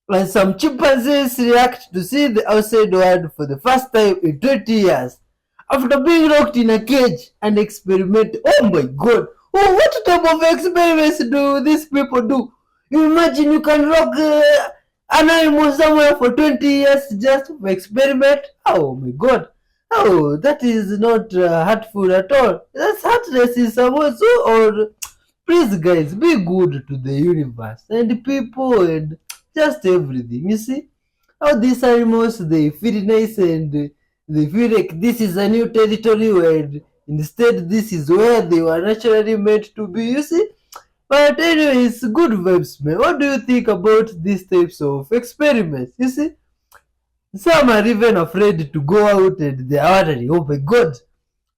And some chimpanzees react to see the outside world for the first time in 20 years after being locked in a cage and experiment. Oh my god! Oh, what type of experiments do these people do? You imagine you can lock an animal somewhere for 20 years just for experiment? Oh my god! Oh, that is not hurtful at all. That's heartless in some way. So, or please, guys, be good to the universe and people and just everything. You see how these animals they feel nice and they feel like this is a new territory where instead this is where they were naturally meant to be. You see, but anyways, good vibes, man. What do you think about these types of experiments? You see, some are even afraid to go out and they are wondering, oh my god,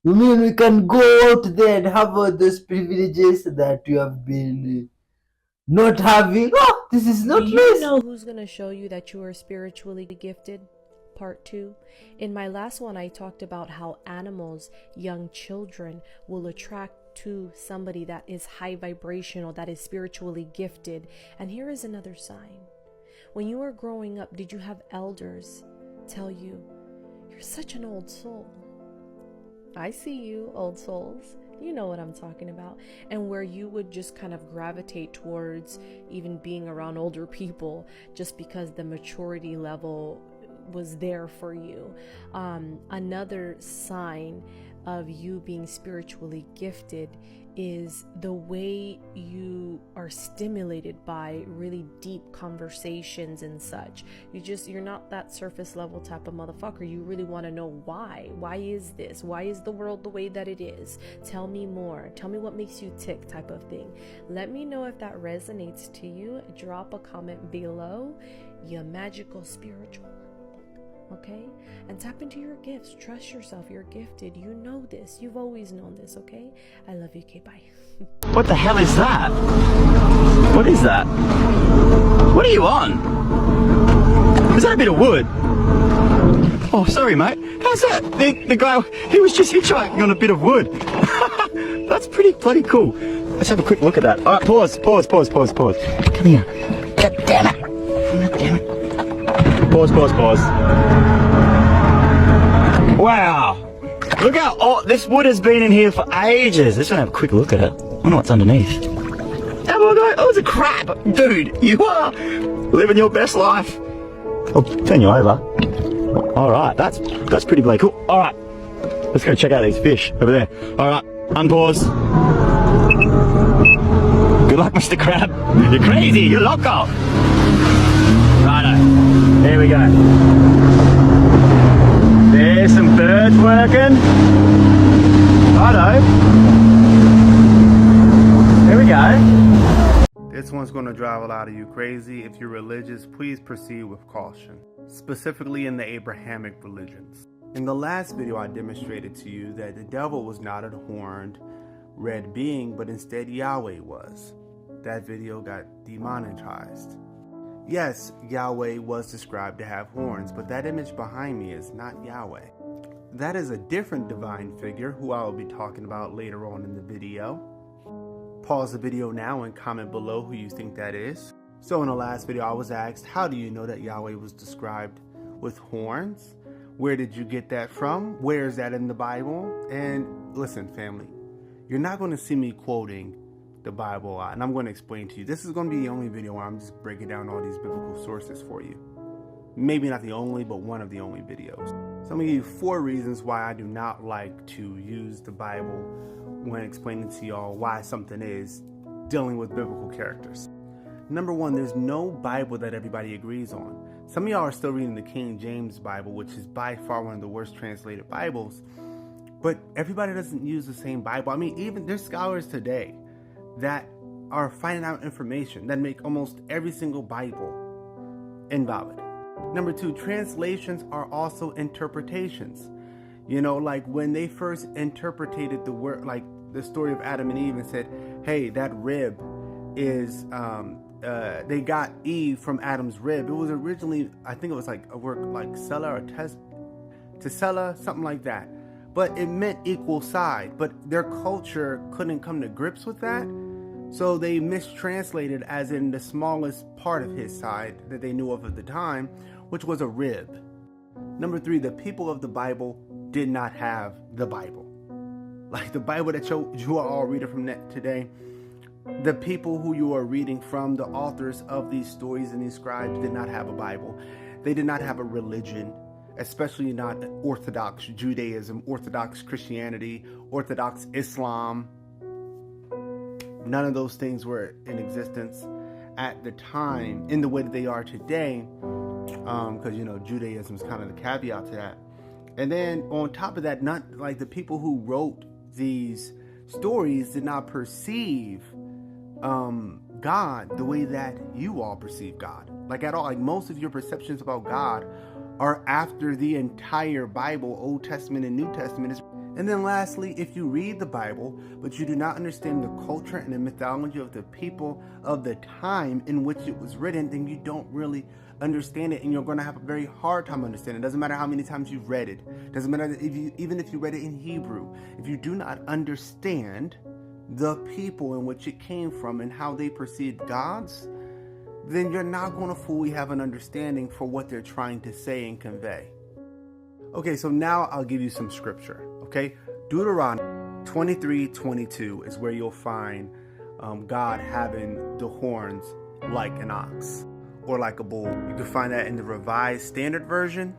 you mean we can go out there and have all those privileges that you have been not having? Oh, this is not Do you nice. know who's going to show you that you are spiritually gifted? Part 2. In my last one, I talked about how animals, young children, will attract to somebody that is high vibrational, that is spiritually gifted. And here is another sign. When you were growing up, did you have elders tell you, you're such an old soul? I see you, old souls. You know what I'm talking about. And where you would just kind of gravitate towards even being around older people just because the maturity level was there for you. Another sign of you being spiritually gifted is the way you are stimulated by really deep conversations and such. You're not that surface level type of motherfucker. You really want to know why is this, why is the world the way that it is, tell me more, tell me what makes you tick type of thing. Let me know if that resonates to you. Drop a comment below. You're magical spiritual. Okay? And tap into your gifts. Trust yourself. You're gifted. You know this. You've always known this, okay? I love you. Okay, bye. What the hell is that? What is that? What are you on? Is that a bit of wood? Oh, sorry, mate. How's that? The guy, he was just hitchhiking on a bit of wood. That's pretty bloody cool. Let's have a quick look at that. All right, pause. Come here. God damn it. God damn it. Pause. Wow. Look how this wood has been in here for ages. Let's have a quick look at it. I wonder what's underneath. Oh, it's a crab. Dude, you are living your best life. I'll turn you over. All right, that's pretty bloody cool. All right, let's go check out these fish over there. All right, unpause. Good luck, Mr. Crab. You're crazy. You're loco. Righto. There we go. There's some birds working. Righto. There we go. This one's going to drive a lot of you crazy. If you're religious, please proceed with caution, specifically in the Abrahamic religions. In the last video, I demonstrated to you that the devil was not a horned red being, but instead Yahweh was. That video got demonetized. Yes, Yahweh was described to have horns, but that image behind me is not Yahweh. That is a different divine figure who I will be talking about later on in the video. Pause the video now and comment below who you think that is. So in the last video I was asked, how do you know that Yahweh was described with horns? Where did you get that from? Where is that in the Bible? And listen, family, you're not going to see me quoting the Bible a lot, and I'm going to explain to you. This is going to be the only video where I'm just breaking down all these biblical sources for you. Maybe not the only, but one of the only videos. So I'm going to give you 4 reasons why I do not like to use the Bible when explaining to y'all why something is dealing with biblical characters. Number 1, there's no Bible that everybody agrees on. Some of y'all are still reading the King James Bible, which is by far one of the worst translated Bibles, but everybody doesn't use the same Bible. I mean, even there's scholars today that are finding out information that make almost every single Bible invalid. Number 2, translations are also interpretations. You know, like when they first interpreted the word, like the story of Adam and Eve, and said, hey, that rib is, they got Eve from Adam's rib. It was originally, I think it was like a word like Sella or Tesella, something like that. But it meant equal side. But their culture couldn't come to grips with that. So they mistranslated as in the smallest part of his side that they knew of at the time, which was a rib. Number 3, the people of the Bible did not have the Bible. Like the Bible that you are all reading from today, the people who you are reading from, the authors of these stories and these scribes, did not have a Bible. They did not have a religion, especially not Orthodox Judaism, Orthodox Christianity, Orthodox Islam. None of those things were in existence at the time in the way that they are today, because Judaism is kind of the caveat to that. And then on top of that, not like the people who wrote these stories did not perceive God the way that you all perceive God, like at all. Like most of your perceptions about God are after the entire Bible, Old Testament and New Testament. And then lastly, if you read the Bible, but you do not understand the culture and the mythology of the people of the time in which it was written, then you don't really understand it, and you're going to have a very hard time understanding it. Doesn't matter how many times you've read it. Doesn't matter even if you read it in Hebrew. If you do not understand the people in which it came from and how they perceived gods, then you're not going to fully have an understanding for what they're trying to say and convey. Okay, so now I'll give you some scripture. Okay, Deuteronomy 23:22 is where you'll find God having the horns like an ox or like a bull. You can find that in the Revised Standard Version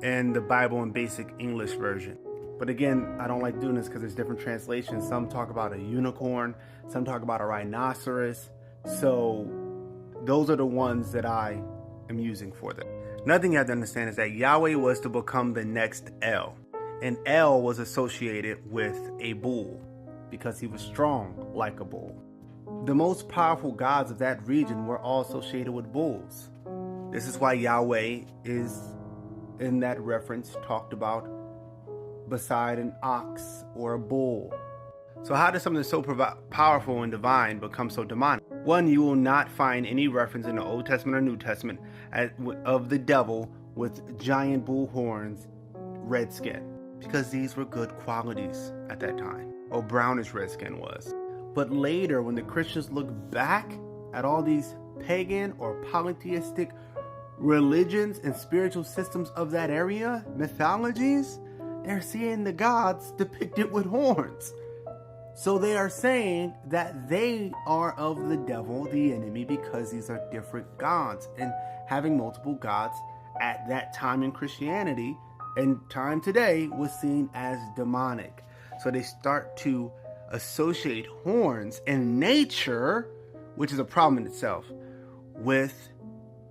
and the Bible in Basic English Version. But again, I don't like doing this because there's different translations. Some talk about a unicorn, some talk about a rhinoceros. So those are the ones that I am using for them. Another thing you have to understand is that Yahweh was to become the next El. And El was associated with a bull because he was strong like a bull. The most powerful gods of that region were all associated with bulls. This is why Yahweh is, in that reference, talked about beside an ox or a bull. So how does something so powerful and divine become so demonic? One, you will not find any reference in the Old Testament or New Testament of the devil with giant bull horns, red skin, because these were good qualities at that time, or brownish red skin was. But later, when the Christians look back at all these pagan or polytheistic religions and spiritual systems of that area, mythologies, they're seeing the gods depicted with horns. So they are saying that they are of the devil, the enemy, because these are different gods. And having multiple gods at that time in Christianity and time today was seen as demonic. So they start to associate horns and nature, which is a problem in itself, with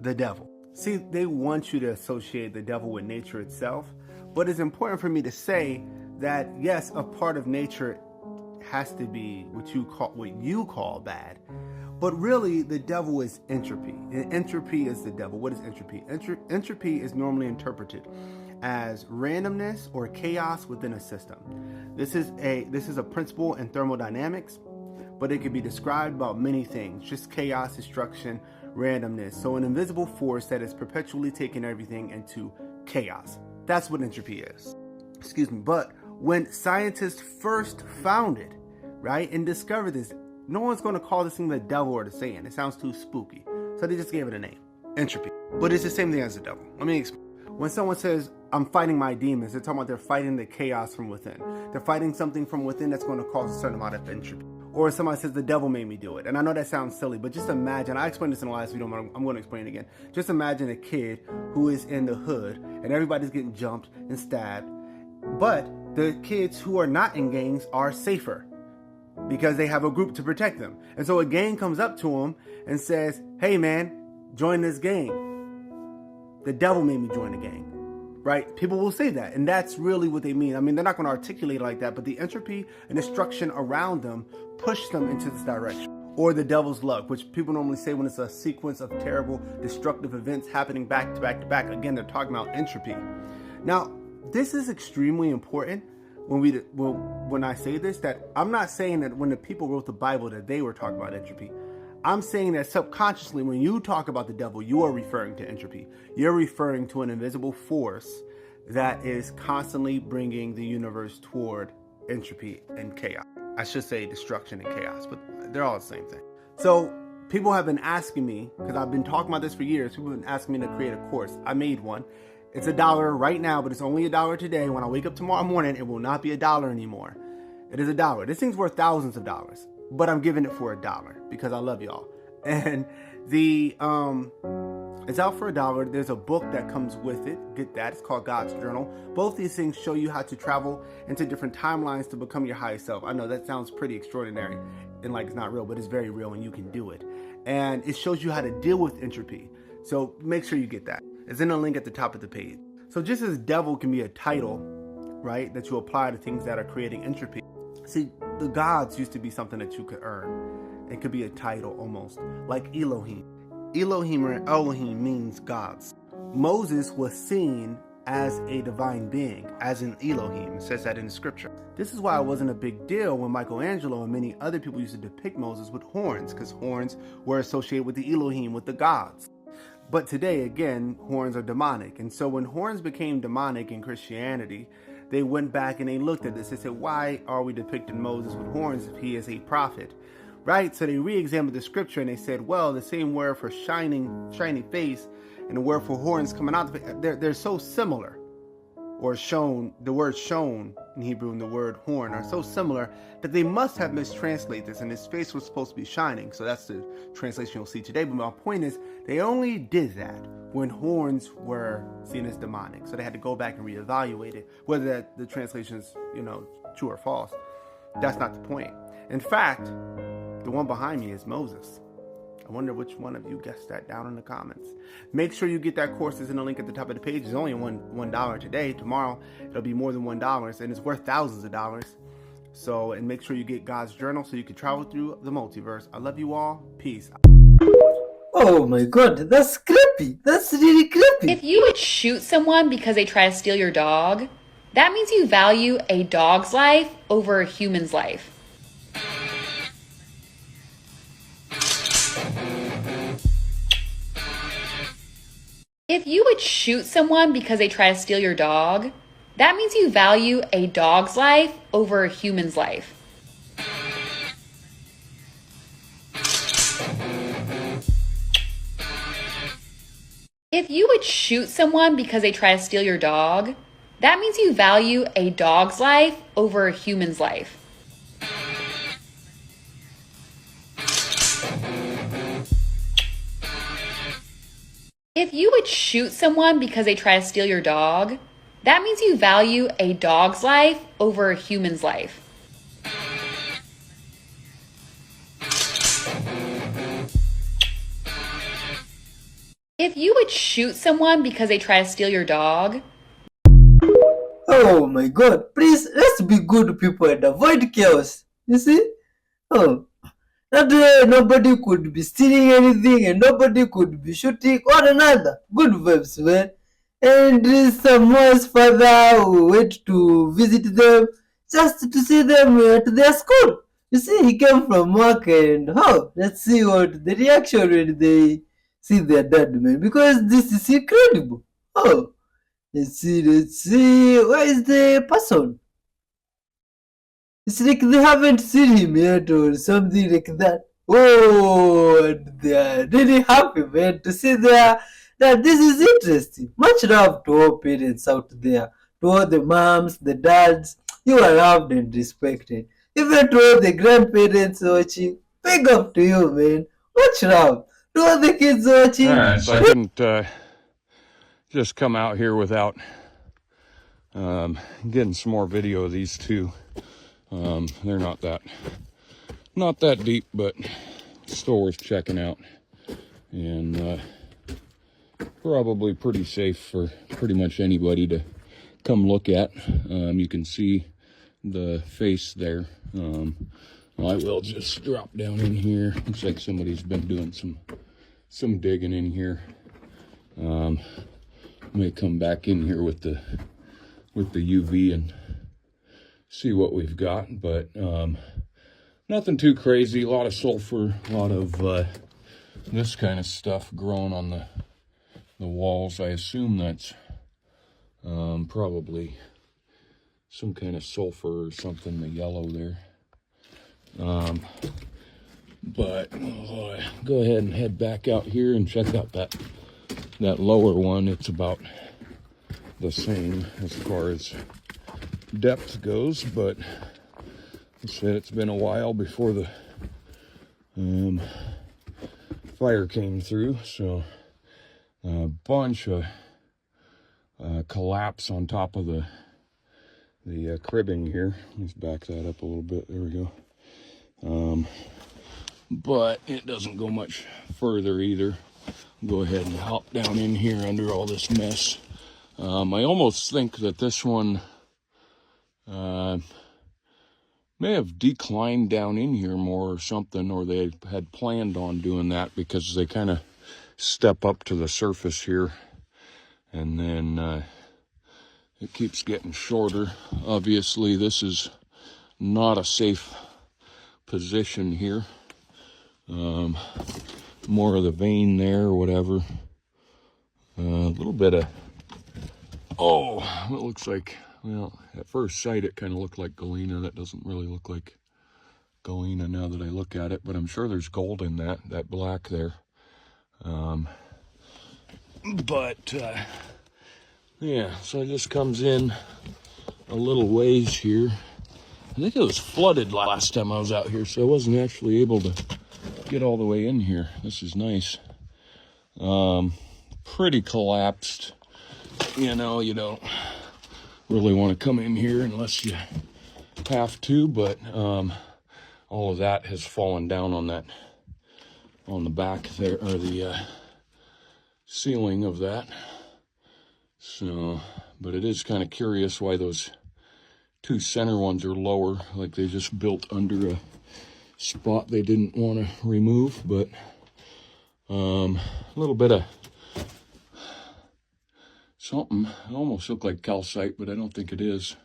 the devil. See, they want you to associate the devil with nature itself, but it's important for me to say that yes, a part of nature has to be what you call bad, but really the devil is entropy, and entropy is the devil. What is entropy? Entropy is normally interpreted as randomness or chaos within a system. This is a principle in thermodynamics, but it can be described about many things, just chaos, destruction, randomness. So an invisible force that is perpetually taking everything into chaos. That's what entropy is. But when scientists first found it, right, and discovered this, no one's going to call this thing the devil or the Satan. It sounds too spooky. So they just gave it a name, entropy. But it's the same thing as the devil. Let me explain. When someone says, I'm fighting my demons, they're talking about they're fighting the chaos from within. They're fighting something from within that's going to cause a certain amount of entropy. Or somebody says, the devil made me do it. And I know that sounds silly, but just imagine, I explained this in the last video, but I'm going to explain it again. Just imagine a kid who is in the hood and everybody's getting jumped and stabbed. But the kids who are not in gangs are safer because they have a group to protect them. And so a gang comes up to them and says, hey man, join this gang. The devil made me join the gang, right? People will say that, and that's really what they mean. I mean, they're not going to articulate it like that, but the entropy and destruction around them push them into this direction. Or the devil's luck, which people normally say when it's a sequence of terrible, destructive events happening back to back to back. Again, they're talking about entropy. Now, this is extremely important when I say this, that I'm not saying that when the people wrote the Bible that they were talking about entropy. I'm saying that subconsciously, when you talk about the devil, you are referring to entropy. You're referring to an invisible force that is constantly bringing the universe toward entropy and chaos. I should say destruction and chaos, but they're all the same thing. So people have been asking me, because I've been talking about this for years, people have been asking me to create a course. I made one. It's $1 right now, but it's only $1 today. When I wake up tomorrow morning, it will not be $1 anymore. It is $1. This thing's worth thousands of dollars, but I'm giving it for $1 because I love y'all. And it's out for $1. There's a book that comes with it. Get that. It's called God's Journal. Both these things show you how to travel into different timelines to become your highest self. I know that sounds pretty extraordinary and like it's not real, but it's very real and you can do it. And it shows you how to deal with entropy. So make sure you get that. It's in the link at the top of the page. So just as devil can be a title, right, that you apply to things that are creating entropy. See, the gods used to be something that you could earn. It could be a title almost, like Elohim. Elohim or Elohim means gods. Moses was seen as a divine being, as an Elohim. It says that in the scripture. This is why it wasn't a big deal when Michelangelo and many other people used to depict Moses with horns, because horns were associated with the Elohim, with the gods. But today, again, horns are demonic. And so when horns became demonic in Christianity, they went back and they looked at this. They said, why are we depicting Moses with horns if he is a prophet? Right? So they re-examined the scripture and they said, well, the same word for shining face and the word for horns coming out, they're so similar. Or shown, the word shown in Hebrew and the word horn are so similar that they must have mistranslated this, and his face was supposed to be shining. So that's the translation you'll see today. But my point is, they only did that when horns were seen as demonic. So they had to go back and reevaluate it, whether the translation is, true or false. That's not the point. In fact, the one behind me is Moses. I wonder which one of you guessed that down in the comments. Make sure you get that course. It's in the link at the top of the page. It's only $1 today. Tomorrow, it'll be more than $1, and it's worth thousands of dollars. So, and make sure you get God's Journal so you can travel through the multiverse. I love you all. Peace. Oh my god, that's creepy. That's really creepy. If you would shoot someone because they try to steal your dog, that means you value a dog's life over a human's life. If you would shoot someone because they try to steal your dog, that means you value a dog's life over a human's life. If you would shoot someone because they try to steal your dog, that means you value a dog's life over a human's life. If you would shoot someone because they try to steal your dog, that means you value a dog's life over a human's life. If you would shoot someone because they try to steal your dog. Oh my god, please, let's be good people and avoid chaos. You see? That nobody could be stealing anything and nobody could be shooting one another. Good vibes, man. And someone's father who went to visit them just to see them at their school. You see, he came from work and let's see what the reaction when they see their dad, man. Because this is incredible. Let's see. Where is the person? It's like they haven't seen him yet or something like that. And they are really happy, man, to see that this is interesting. Much love to all parents out there, to all the moms, the dads. You are loved and respected. Even to all the grandparents watching, big up to you, man. Much love. To all the kids watching. Alright, so I couldn't just come out here without getting some more video of these two. They're not that deep, but still worth checking out, and probably pretty safe for pretty much anybody to come look at. You can see the face there. I will just drop down in here. Looks like somebody's been doing some digging in here. May come back in here with the UV and see what we've got, but nothing too crazy. A lot of sulfur, a lot of this kind of stuff growing on the walls. I assume that's probably some kind of sulfur or something, the yellow there. But I'll go ahead and head back out here and check out that lower one. It's about the same as far as depth goes, but I said it's been a while before the fire came through, so a bunch of collapse on top of the cribbing here. Let's back that up a little bit. There we go. But it doesn't go much further either. I'll go ahead and hop down in here under all this mess. I almost think that this one may have declined down in here more or something, or they had planned on doing that, because they kind of step up to the surface here, and then it keeps getting shorter. Obviously, this is not a safe position here. More of the vein there or whatever. A little bit of, it looks like, well, at first sight it kind of looked like galena. That doesn't really look like galena now that I look at it, but I'm sure there's gold in that black there. Yeah, so it just comes in a little ways here. I think it was flooded last time I was out here, so I wasn't actually able to get all the way in here. This is nice. Pretty collapsed. You know, you don't really want to come in here unless you have to, but all of that has fallen down on the back there, or the ceiling of that. So, but it is kind of curious why those two center ones are lower, like they just built under a spot they didn't want to remove. But a little bit of something. It almost looked like calcite, but I don't think it is.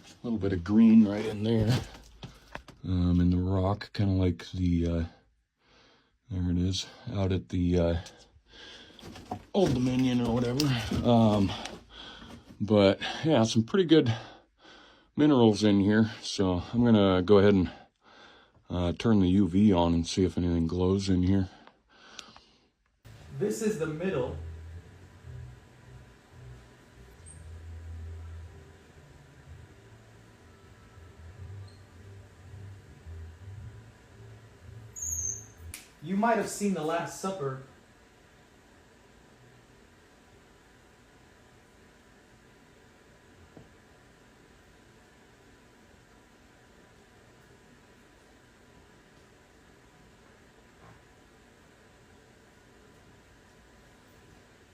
A little bit of green right in there, in the rock, kind of like the there it is, out at the Old Dominion or whatever. But yeah, some pretty good minerals in here. So I'm gonna go ahead and turn the UV on and see if anything glows in here. This is the middle. You might have seen The Last Supper.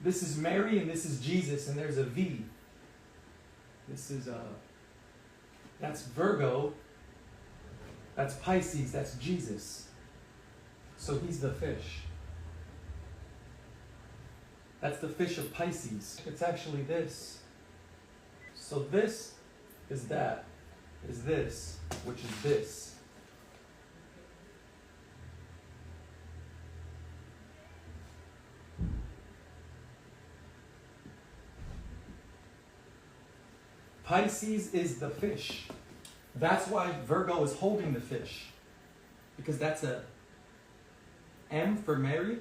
This is Mary and this is Jesus, and there's a V. This is that's Virgo. That's Pisces, that's Jesus. So he's the fish. That's the fish of Pisces. It's actually this. So this is that, is this, which is this. Pisces is the fish. That's why Virgo is holding the fish. Because that's a M for Mary.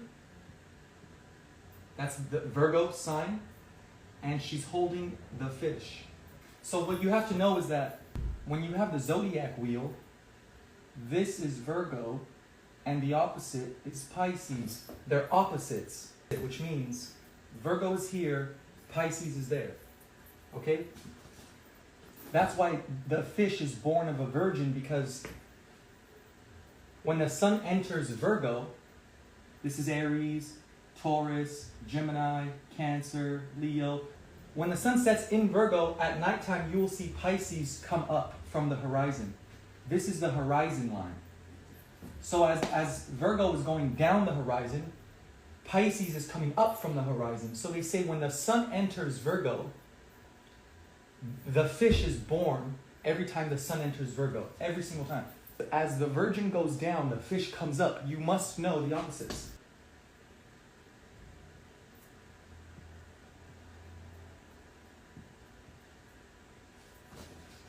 That's the Virgo sign. And she's holding the fish. So what you have to know is that when you have the zodiac wheel, this is Virgo and the opposite is Pisces. They're opposites, which means Virgo is here, Pisces is there. Okay? That's why the fish is born of a virgin, because when the sun enters Virgo, this is Aries, Taurus, Gemini, Cancer, Leo. When the sun sets in Virgo, at nighttime you will see Pisces come up from the horizon. This is the horizon line. So as Virgo is going down the horizon, Pisces is coming up from the horizon. So they say when the sun enters Virgo, the fish is born every time the sun enters Virgo, every single time. As the virgin goes down, the fish comes up. You must know the opposites.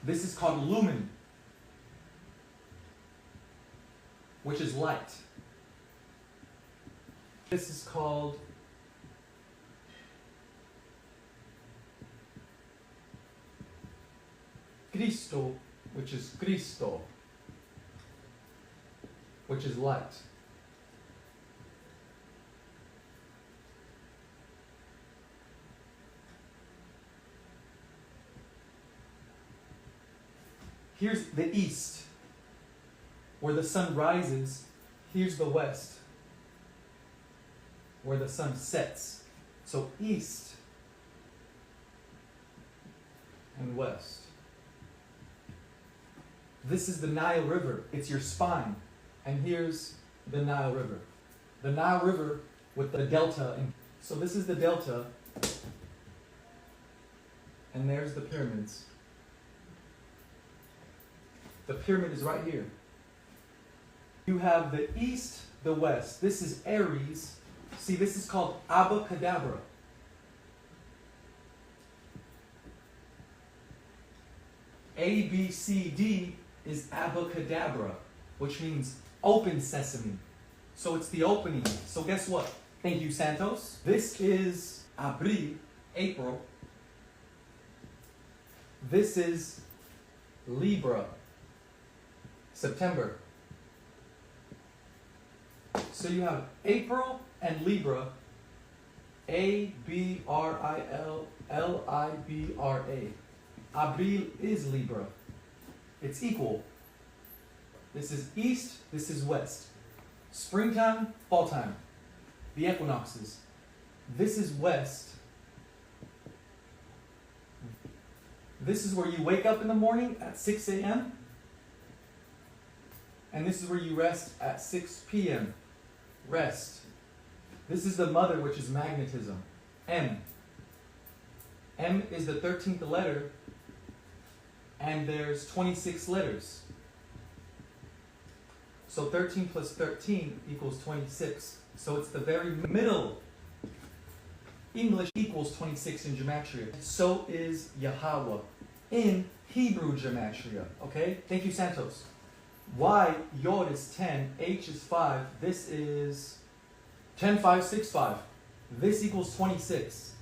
This is called lumen. which is light. This is called Cristo, which is Cristo, which is light. Here's the east, where the sun rises. Here's the west, where the sun sets. So east and west. This is the Nile River. It's your spine. And here's the Nile River. The Nile River with the delta. So this is the delta. And there's the pyramids. The pyramid is right here. You have the east, the west. This is Aries. See, this is called Abacadabra. A, B, C, D is Abacadabra, which means open sesame. So it's the opening. So guess what? Thank you, Santos. This is Abril, April. This is Libra, September. So you have April and Libra, A-B-R-I-L-L-I-B-R-A. Abril is Libra. It's equal. This is east, this is west. Springtime, fall time. The equinoxes. This is west. This is where you wake up in the morning at 6 a.m. And this is where you rest at 6 p.m. Rest. This is the mother, which is magnetism. M. M is the 13th letter, and there's 26 letters. So 13 plus 13 equals 26. So it's the very middle. English equals 26 in gematria. So is Yahweh in Hebrew gematria. Okay? Thank you, Santos. Y, Yod is 10, H is 5, this is 10, 5, 6, 5. This equals 26.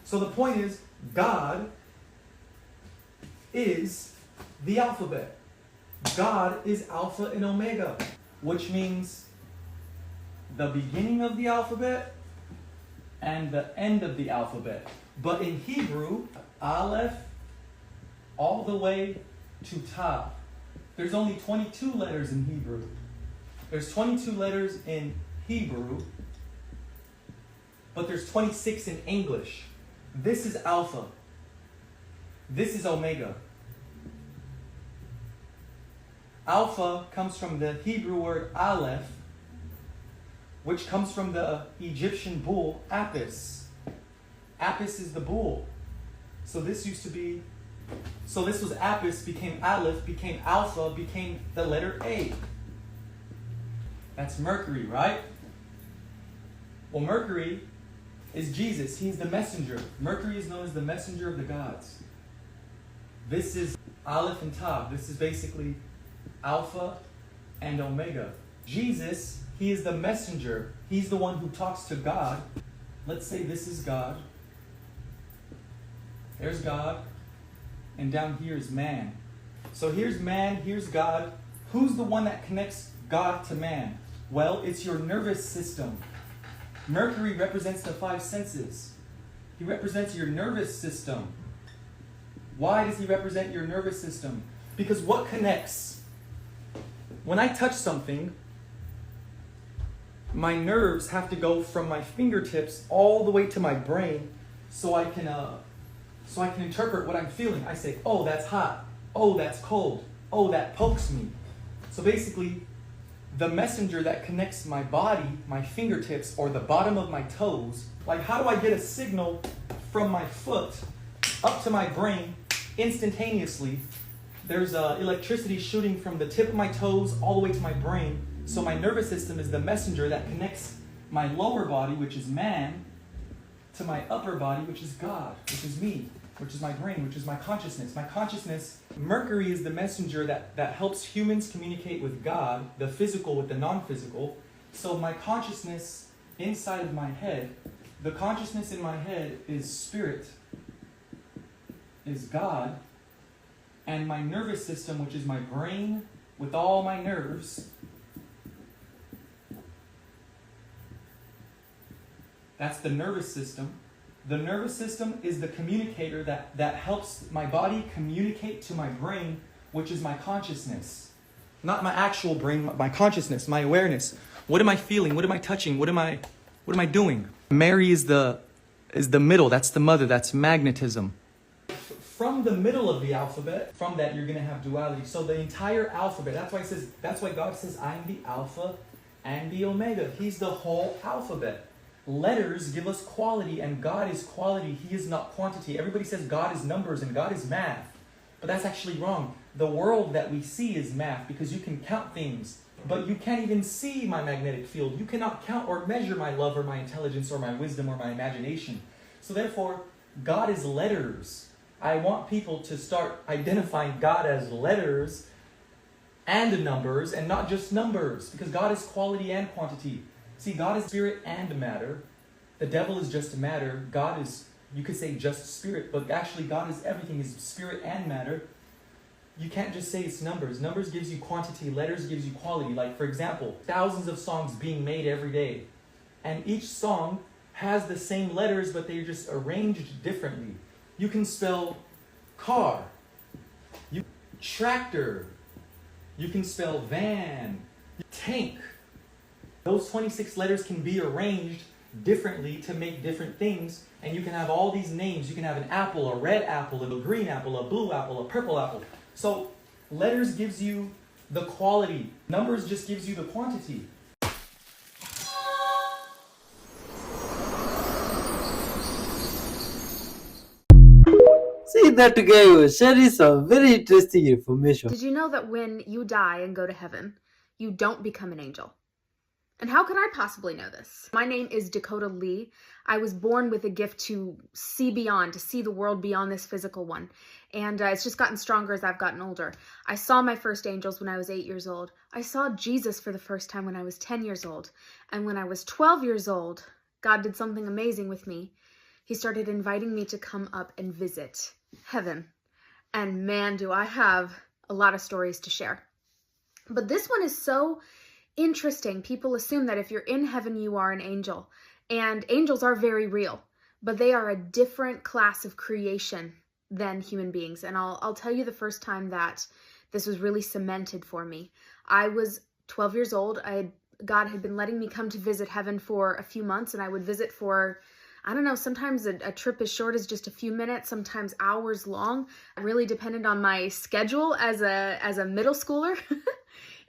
So the point is, God is the alphabet. God is Alpha and Omega, which means the beginning of the alphabet and the end of the alphabet. But in Hebrew, Aleph, all the way to Tav. There's only 22 letters in Hebrew. There's 22 letters in Hebrew, but there's 26 in English. This is Alpha. This is Omega. Alpha comes from the Hebrew word Aleph, which comes from the Egyptian bull Apis. Apis is the bull. So this used to be, so this was Apis, became Aleph, became Alpha, became the letter A. That's Mercury, right? Well, Mercury is Jesus. He's the messenger. Mercury is known as the messenger of the gods. This is Aleph and Tav. This is basically Alpha and Omega. Jesus, he is the messenger. He's the one who talks to God. Let's say this is God. There's God. And down here is man. So here's man, here's God. Who's the one that connects God to man? Well, it's your nervous system. Mercury represents the 5 senses. He represents your nervous system. Why does he represent your nervous system? Because what connects? When I touch something, my nerves have to go from my fingertips all the way to my brain so I can interpret what I'm feeling. I say, oh, that's hot. Oh, that's cold. Oh, that pokes me. So basically, the messenger that connects my body, my fingertips, or the bottom of my toes, like how do I get a signal from my foot up to my brain instantaneously? There's electricity shooting from the tip of my toes all the way to my brain. So my nervous system is the messenger that connects my lower body, which is man, to my upper body, which is God, which is me. which is my brain, which is my consciousness. My consciousness, Mercury is the messenger that helps humans communicate with God, the physical with the non-physical. So my consciousness inside of my head, the consciousness in my head is spirit, is God, and my nervous system, which is my brain with all my nerves, that's the nervous system. The nervous system is the communicator that helps my body communicate to my brain, which is my consciousness. Not my actual brain, my consciousness, my awareness. What am I feeling? What am I touching? What am I doing? Mary is the middle, that's the mother, that's magnetism. From the middle of the alphabet, from that you're gonna have duality. So the entire alphabet, that's why God says, I am the Alpha and the Omega. He's the whole alphabet. Letters give us quality, and God is quality. He is not quantity. Everybody says God is numbers and God is math, but that's actually wrong. The world that we see is math because you can count things, but you can't even see my magnetic field. You cannot count or measure my love or my intelligence or my wisdom or my imagination. So therefore, God is letters. I want people to start identifying God as letters and numbers and not just numbers, because God is quality and quantity. See, God is spirit and matter. The devil is just matter. God is, you could say, just spirit, but actually God is everything, is spirit and matter. You can't just say it's numbers. Numbers gives you quantity, letters gives you quality. Like, for example, thousands of songs being made every day. And each song has the same letters, but they're just arranged differently. You can spell car, tractor, you can spell van, tank. Those 26 letters can be arranged differently to make different things, and you can have all these names. You can have an apple, a red apple, a green apple, a blue apple, a purple apple. So letters gives you the quality. Numbers just gives you the quantity. See, that guy was sharing some very interesting information. Did you know that when you die and go to heaven, you don't become an angel? And how could I possibly know this? My name is Dakota Lee. I was born with a gift to see beyond, to see the world beyond this physical one. And it's just gotten stronger as I've gotten older. I saw my first angels when I was 8 years old. I saw Jesus for the first time when I was 10 years old. And when I was 12 years old, God did something amazing with me. He started inviting me to come up and visit heaven. And man, do I have a lot of stories to share. But this one is so interesting. People assume that if you're in heaven, you are an angel. And angels are very real, but they are a different class of creation than human beings. And I'll tell you the first time that this was really cemented for me. I was 12 years old. God had been letting me come to visit heaven for a few months, and I would visit for, I don't know, sometimes a trip as short as just a few minutes, sometimes hours long. It really depended on my schedule as a middle schooler.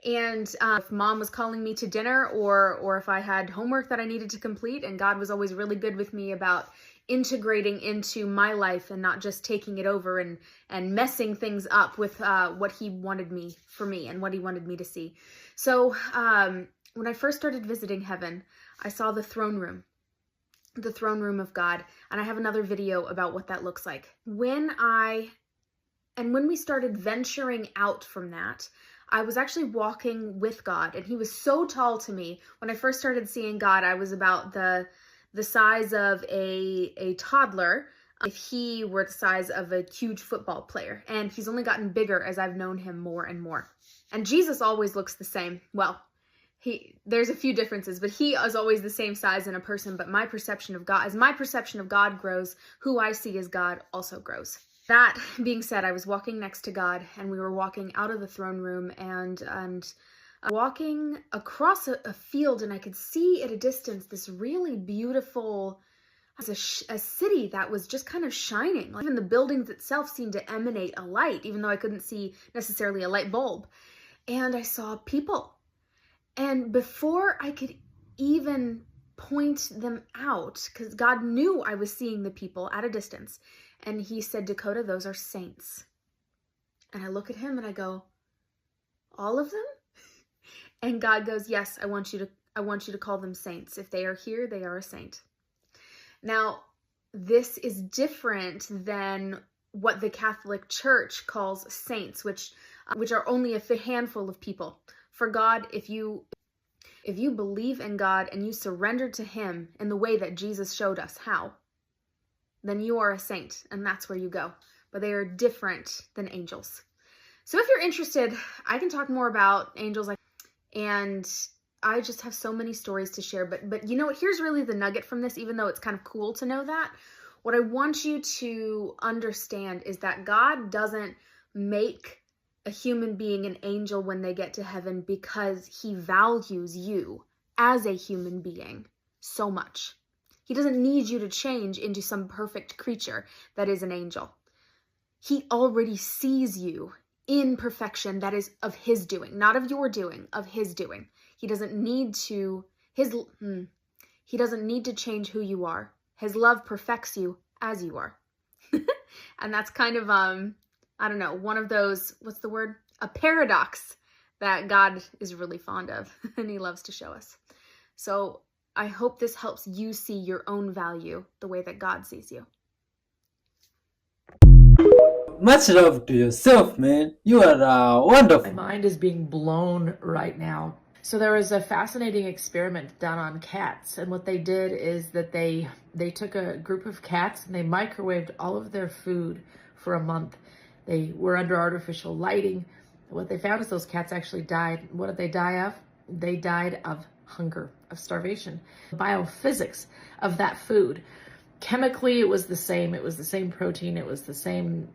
And if mom was calling me to dinner or if I had homework that I needed to complete, and God was always really good with me about integrating into my life and not just taking it over and messing things up with what he wanted me for me and what he wanted me to see. So when I first started visiting heaven, I saw the throne room of God. And I have another video about what that looks like. When we started venturing out from that, I was actually walking with God, and he was so tall to me. When I first started seeing God, I was about the size of a toddler if he were the size of a huge football player. And he's only gotten bigger as I've known him more and more. And Jesus always looks the same. Well, there's a few differences, but he is always the same size in a person. But my perception of God, as my perception of God grows, who I see as God also grows. That being said, I was walking next to God, and we were walking out of the throne room and walking across a field, and I could see at a distance this really beautiful, a city that was just kind of shining. Even the buildings itself seemed to emanate a light, even though I couldn't see necessarily a light bulb. And I saw people. And before I could even point them out, because God knew I was seeing the people at a distance, and he said, Dakota, those are saints. And I look at him and I go, all of them? And God goes, yes, I want you to call them saints. If they are here, they are a saint. Now, this is different than what the Catholic Church calls saints, which are only a handful of people. For God, if you believe in God and you surrender to him in the way that Jesus showed us how, then you are a saint, and that's where you go. But they are different than angels. So if you're interested, I can talk more about angels, and I just have so many stories to share. But you know what? Here's really the nugget from this, even though it's kind of cool to know that. What I want you to understand is that God doesn't make a human being an angel when they get to heaven because he values you as a human being so much. He doesn't need you to change into some perfect creature that is an angel. He already sees you in perfection that is of his doing, not of your doing, of his doing. He doesn't need to he doesn't need to change who you are. His love perfects you as you are. And that's kind of I don't know, one of those, what's the word? A paradox that God is really fond of and he loves to show us. So I hope this helps you see your own value the way that God sees you. Much love to yourself, man. You are wonderful. My mind is being blown right now. So there was a fascinating experiment done on cats, and what they did is that they took a group of cats and they microwaved all of their food for a month. They were under artificial lighting. What they found is those cats actually died. What did they die of? They died of hunger, of starvation. The biophysics of that food. Chemically, it was the same. It was the same protein. It was the same,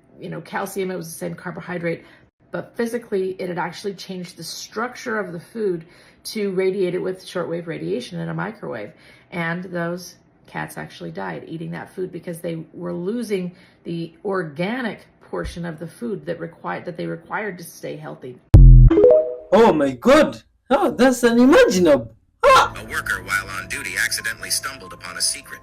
calcium. It was the same carbohydrate. But physically, it had actually changed the structure of the food to radiate it with shortwave radiation in a microwave. And those cats actually died eating that food because they were losing the organic portion of the food that they required to stay healthy. Oh my God! Oh, that's unimaginable! A worker while on duty accidentally stumbled upon a secret.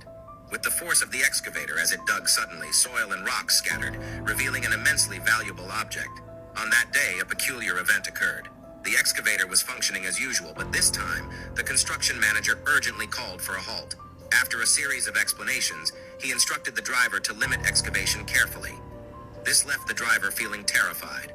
With the force of the excavator as it dug suddenly, soil and rocks scattered, revealing an immensely valuable object. On that day, a peculiar event occurred. The excavator was functioning as usual, but this time, the construction manager urgently called for a halt. After a series of explanations, he instructed the driver to limit excavation carefully. This left the driver feeling terrified.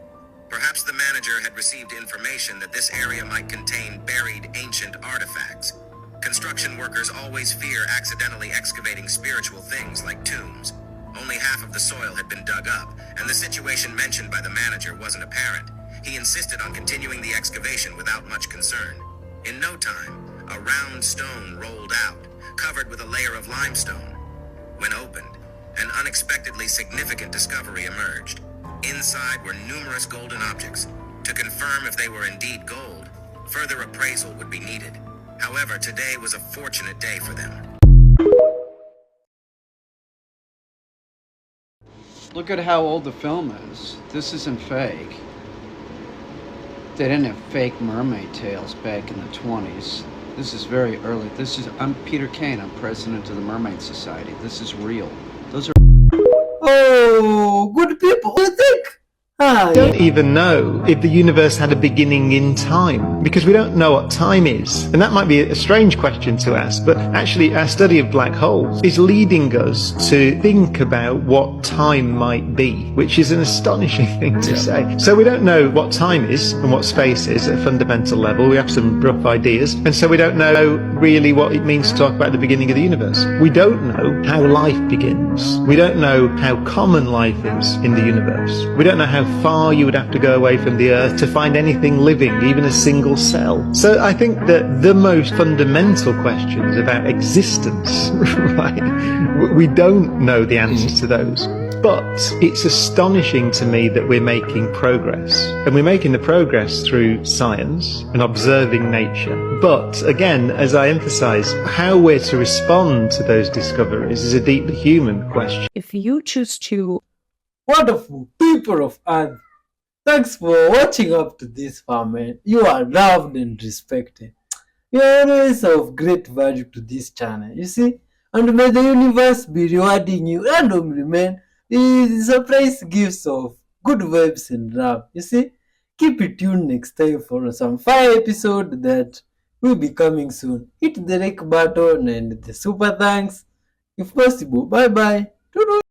Perhaps the manager had received information that this area might contain buried ancient artifacts. Construction workers always fear accidentally excavating spiritual things like tombs. Only half of the soil had been dug up, and the situation mentioned by the manager wasn't apparent. He insisted on continuing the excavation without much concern. In no time, a round stone rolled out, covered with a layer of limestone. When opened, an unexpectedly significant discovery emerged. Inside were numerous golden objects. To confirm if they were indeed gold, further appraisal would be needed. However, today was a fortunate day for them. Look at how old the film is. This isn't fake. They didn't have fake mermaid tails back in the 20s. This is very early. I'm Peter Kane. I'm president of the Mermaid Society. This is real. Those are... Oh, good people. What do you think? We don't even know if the universe had a beginning in time, because we don't know what time is. And that might be a strange question to ask, but actually our study of black holes is leading us to think about what time might be, which is an astonishing thing to say. So we don't know what time is and what space is at a fundamental level. We have some rough ideas, and so we don't know really what it means to talk about the beginning of the universe. We don't know how life begins. We don't know how common life is in the universe. We don't know how far you would have to go away from the earth to find anything living, even a single cell. So I think that the most fundamental questions about existence, right, we don't know the answers to those. But it's astonishing to me that we're making progress. And we're making the progress through science and observing nature. But again, as I emphasize, how we're to respond to those discoveries is a deeply human question. If you choose to Wonderful people of Earth. Thanks for watching up to this far, man. You are loved and respected. You are always of great value to this channel, you see? And may the universe be rewarding you randomly, man. The surprise gifts of good vibes and love, you see? Keep it tuned next time for some fire episode that will be coming soon. Hit the like button and the super thanks. if possible. Bye bye.